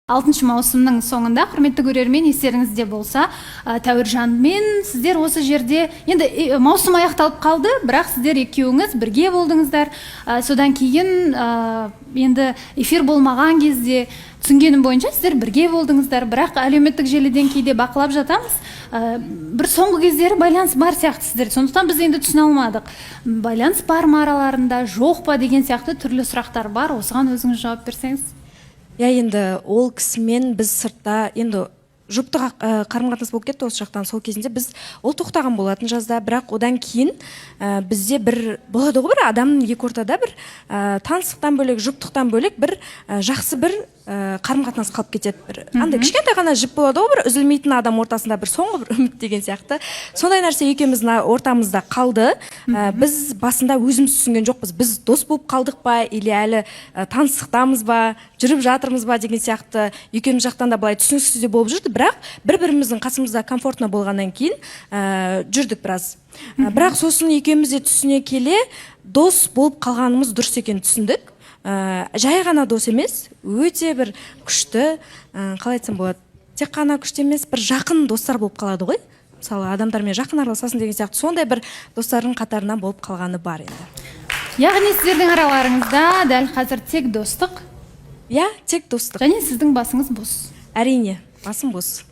6 маусымның соңында, құрметті көрермен, естеріңізде болса, Тәуіржанмен сіздер осы жерде, енді маусым аяқталып қалды, бірақ сіздер екеуіңіз бірге болдыңыздар. Содан кейін енді эфир болмаған кезде түсінгенім бойынша сіздер бірге болдыңыздар, бірақ әлеуметтік желіден кейде бақылап жатамыз. Бір соңғы кездері байланыс бар сияқты сіздер. Сондықтан біз енді түсіне алмадық. Байланыс бар ма араларында, жоқ па деген сияқты түрлі сұрақтар бар. Осыған өзіңіз жауап берсеңіз. Енді ол кісімен біз сыртта енді жұптық қарым-қатынас болып кетті осы жақтан. Сол кезінде біз ол тоқтаған болатын жазда, бірақ одан кейін бізде бір болады ғой, бір адам екі ортада бір таныстықтан бөлек, жұптықтан бөлек бір жақсы бір қарым-қатынас қалып кетеді. Бір андай кішкентай ғана жіп болады ғой, бір үзілмейтін адам ортасында бір соңғы бір үміт деген сияқты. Сондай нәрсе екеуміздің ортамызда қалды. Біз басында өзіміз түсінген жоқпыз. Біз дос болып қалдық па, или әлі таныстықтамыз ба, жүріп жатырмыз ба деген сияқты екеуміз жақтан да былай түсініксіз де болып жүрді. Бірақ бір-біріміздің қасымызда комфортно болғаннан кейін жүрдік біраз. Бірақ сосын екеуміз де түсіне келе дос болып қалғанымыз дұрыс екенін түсіндік. Жай ғана дос емес, өте бір күшті, қалай айтсам болады, тек қана күшті емес, бір жақын достар болып қалады ғой. Мысалы, адамдармен жақын араласасың деген сияқты, сондай бір достардың қатарынан болып қалғаны бар енді. Яғни сіздердің араларыңызда дәл қазір тек достық? Иә, тек достық. Және сіздің басыңыз бос? Әрине, басым бос.